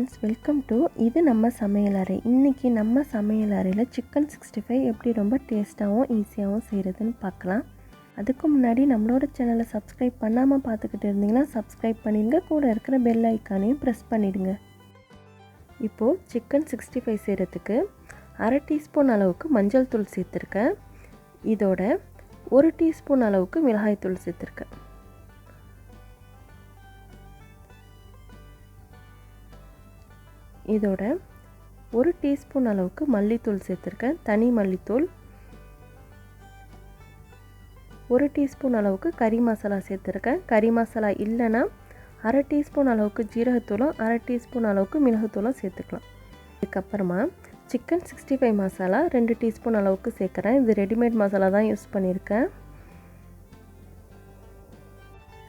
Friends, welcome to இது நம்ம சமையலறை. இன்றைக்கி நம்ம சமையலறையில் சிக்கன் 65 எப்படி ரொம்ப டேஸ்ட்டாகவும் ஈஸியாகவும் செய்கிறதுன்னு பார்க்கலாம். அதுக்கு முன்னாடி நம்மளோட சேனலை சப்ஸ்கிரைப் பண்ணாமல் பார்த்துக்கிட்டு இருந்தீங்கன்னா சப்ஸ்கிரைப் பண்ணிடுங்க. கூட இருக்கிற பெல் ஐக்கானையும் ப்ரெஸ் பண்ணிவிடுங்க. இப்போது சிக்கன் 65 செய்கிறதுக்கு அரை டீஸ்பூன் அளவுக்கு மஞ்சள் தூள் சேர்த்துருக்கேன். இதோட 1 டீஸ்பூன் அளவுக்கு மிளகாய் தூள் சேர்த்துருக்கேன். இதோட 1 டீஸ்பூன் அளவுக்கு மல்லித்தூள் சேர்த்துருக்கேன், தனி மல்லித்தூள். 1 டீஸ்பூன் அளவுக்கு கறி மசாலா சேர்த்துருக்கேன். கறி மசாலா இல்லைன்னா அரை டீஸ்பூன் அளவுக்கு ஜீரகத்தூளும் அரை டீஸ்பூன் அளவுக்கு மிளகுத்தூளும் சேர்த்துக்கலாம். இதுக்கப்புறமா சிக்கன் 65 மசாலா 2 டீஸ்பூன் அளவுக்கு சேர்க்குறேன். இது ரெடிமேட் மசாலா தான் யூஸ் பண்ணியிருக்கேன்.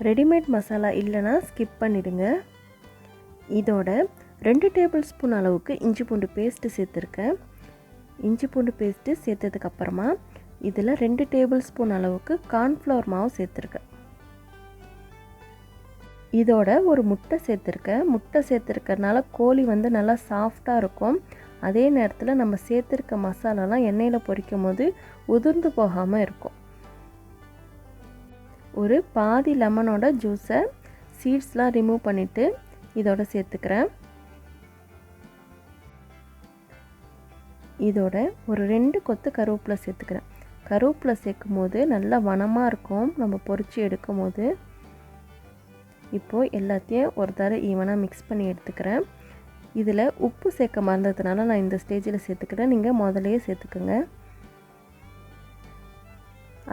ரெடிமேட் மசாலா இல்லைன்னா ஸ்கிப் பண்ணிவிடுங்க. இதோட 2 டேபிள் ஸ்பூன் அளவுக்கு இஞ்சி பூண்டு பேஸ்ட்டு சேர்த்துருக்கேன். இஞ்சி பூண்டு பேஸ்ட்டு சேர்த்ததுக்கப்புறமா இதில் 2 டேபிள் ஸ்பூன் அளவுக்கு கார்ன்ஃப்ளவர் மாவு சேர்த்துருக்கேன். இதோட ஒரு முட்டை சேர்த்துருக்கேன். முட்டை சேர்த்துருக்கறனால கோழி நல்லா சாஃப்டாக இருக்கும். அதே நேரத்தில் நம்ம சேர்த்துருக்க மசாலாலாம் எண்ணெயில் பொரிக்கும் போது உதிர்ந்து போகாமல் இருக்கும். ஒரு பாதி லெமனோட ஜூஸை சீட்ஸ்லாம் ரிமூவ் பண்ணிவிட்டு இதோட சேர்த்துக்கிறேன். இதோட ஒரு 2 கொத்து கருவேப்பிலை சேர்த்துக்கிறேன். கருவேப்பிலை சேர்க்கும் போது நல்லா மணமாக இருக்கும் நம்ம பொரித்து எடுக்கும் போது. இப்போது எல்லாத்தையும் ஒரு தடவை ஈவனாக மிக்ஸ் பண்ணி எடுத்துக்கிறேன். இதில் உப்பு சேர்க்க மறந்ததுனால நான் இந்த ஸ்டேஜில் சேர்த்துக்கிறேன். நீங்கள் முதலையே சேர்த்துக்கோங்க.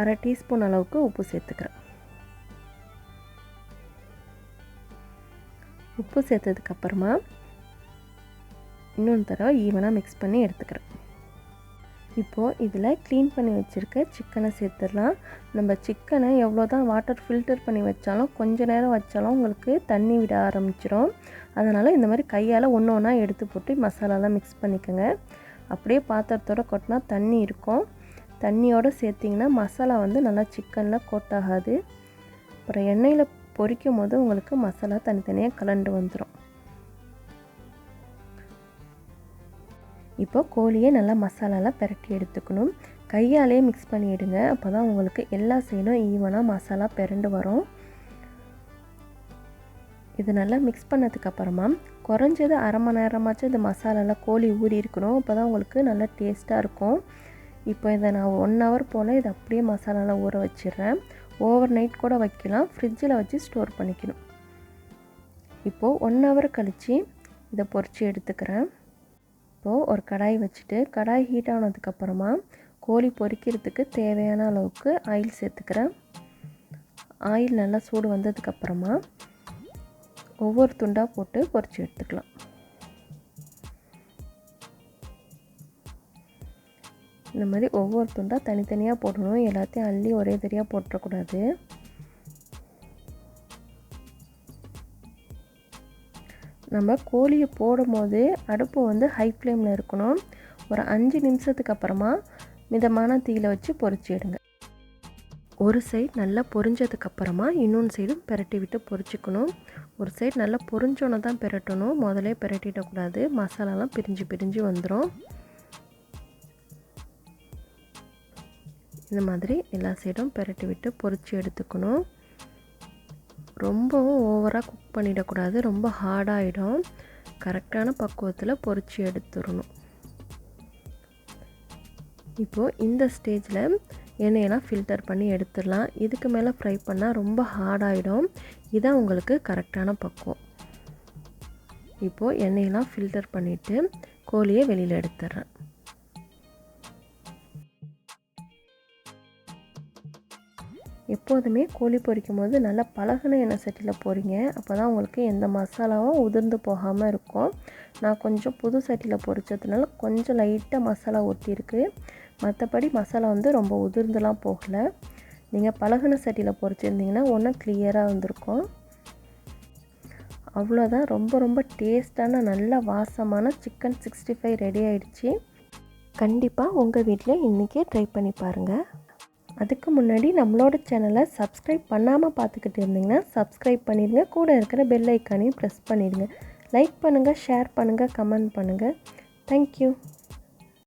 அரை டீஸ்பூன் அளவுக்கு உப்பு சேர்த்துக்கிறேன். உப்பு சேர்த்ததுக்கப்புறமா இன்னொன்று தடவை ஈவனாக மிக்ஸ் பண்ணி எடுத்துக்கிறேன். இப்போது இதில் க்ளீன் பண்ணி வச்சுருக்க சிக்கனை சேர்த்துடலாம். நம்ம சிக்கனை எவ்வளோ தான் வாட்டர் ஃபில்டர் பண்ணி வச்சாலும் கொஞ்ச நேரம் வச்சாலும் உங்களுக்கு தண்ணி விட ஆரம்பிச்சிடும். அதனால் இந்த மாதிரி கையால் ஒன்று ஒன்றா எடுத்து போட்டு மசாலாலாம் மிக்ஸ் பண்ணிக்கோங்க. அப்படியே பாத்திரத்தோடு கொட்டினா தண்ணி இருக்கும். தண்ணியோடு சேர்த்திங்கன்னா மசாலா நல்லா சிக்கனில் கோட் ஆகாது. அப்புறம் எண்ணெயில் பொரிக்கும் போது உங்களுக்கு மசாலா தனித்தனியாக கலண்டு வந்துடும். இப்போ கோழியை நல்லா மசாலாலாம் பிரட்டி எடுத்துக்கணும். கையாலே மிக்ஸ் பண்ணிவிடுங்க. அப்போ தான் உங்களுக்கு எல்லா சைடும் ஈவனாக மசாலா பிரண்டு வரும். இது நல்லா மிக்ஸ் பண்ணதுக்கப்புறமா குறைஞ்சது அரை மணி நேரமாச்சும் இந்த மசாலாலாம் கோழி ஊறி இருக்கணும். அப்போ தான் உங்களுக்கு நல்லா டேஸ்ட்டாக இருக்கும். இப்போ இதை நான் 1 ஹவர் போல் இதை அப்படியே மசாலாலாம் ஊற வச்சிடுறேன். ஓவர் நைட் கூட வைக்கலாம். ஃப்ரிட்ஜில் வச்சு ஸ்டோர் பண்ணிக்கணும். இப்போது 1 ஹவர் கழித்து இதை பொரித்து எடுத்துக்கிறேன். இப்போது ஒரு கடாய் வச்சுட்டு கடாய் ஹீட் ஆனதுக்கப்புறமா கோழி பொரிக்கிறதுக்கு தேவையான அளவுக்கு ஆயில் சேர்த்துக்கிறேன். ஆயில் நல்லா சூடு வந்ததுக்கப்புறமா ஒவ்வொரு துண்டாக போட்டு பொரித்து எடுத்துக்கலாம். இந்த மாதிரி ஒவ்வொரு துண்டாக தனித்தனியாக போடணும். எல்லாத்தையும் அள்ளி ஒரே தெரியாக போட்டுறக்கூடாது. நம்ம கோழியை போடும்போது அடுப்பு ஹை ஃப்ளேமில் இருக்கணும். ஒரு 5 நிமிஷத்துக்கு அப்புறமா மிதமான தீயில் வச்சு பொரிச்சு எடுங்க. ஒரு சைடு நல்லா பொரிஞ்சதுக்கப்புறமா இன்னொன்று சைடும் பிரட்டி விட்டு பொரிச்சிக்கணும். ஒரு சைடு நல்லா பொரிஞ்சோன்னு தான் பிரட்டணும். முதலே பிரட்டிடக்கூடாது. மசாலாலாம் பிரிஞ்சு பிரிஞ்சு வந்துடும். இந்த மாதிரி எல்லா சைடும் பிரட்டி விட்டு பொரிச்சு எடுத்துக்கணும். ரொம்பவும் ஓவராக குக் பண்ணிடக்கூடாது. ரொம்ப ஹார்டாகிடும். கரெக்டான பக்குவத்தில் பொரித்து எடுத்துடணும். இப்போது இந்த ஸ்டேஜில் எண்ணெயெல்லாம் ஃபில்டர் பண்ணி எடுத்துடலாம். இதுக்கு மேலே ஃப்ரை பண்ணால் ரொம்ப ஹார்டாகிடும். இதான் உங்களுக்கு கரெக்டான பக்குவம். இப்போது எண்ணெயெல்லாம் ஃபில்டர் பண்ணிவிட்டு கோழியை வெளியில் எடுத்துடுறேன். எப்போதுமே கோழி பொரிக்கும் போது நல்லா பழகின எண்ணெய் சட்டியில் பொரிங்க. அப்போ தான் உங்களுக்கு எந்த மசாலாவும் உதிர்ந்து போகாமல் இருக்கும். நான் கொஞ்சம் புது சட்டியில் பொரிச்சதுனால கொஞ்சம் லைட்டாக மசாலா ஒட்டியிருக்கு. மற்றபடி மசாலா ரொம்ப உதிர்ந்துலாம் போகலை. நீங்கள் பழகின சட்டியில் பொரிச்சிருந்தீங்கன்னா ஒன்றும் கிளியராக வந்திருக்கும். அவ்வளோதான். ரொம்ப ரொம்ப டேஸ்டான நல்ல வாசமான சிக்கன் 65 ரெடி ஆகிடுச்சு. கண்டிப்பாக உங்கள் வீட்டில் இன்றைக்கி ட்ரை பண்ணி பாருங்கள். அதுக்கு முன்னாடி நம்மளோட சேனலை சப்ஸ்கிரைப் பண்ணாமல் பார்த்துக்கிட்டு இருந்தீங்கன்னா சப்ஸ்கிரைப் பண்ணிடுங்க. கூட இருக்கிற பெல் ஐக்கானையும் ப்ரெஸ் பண்ணிடுங்க. லைக் பண்ணுங்கள், ஷேர் பண்ணுங்கள், கமெண்ட் பண்ணுங்கள். தேங்க்யூ.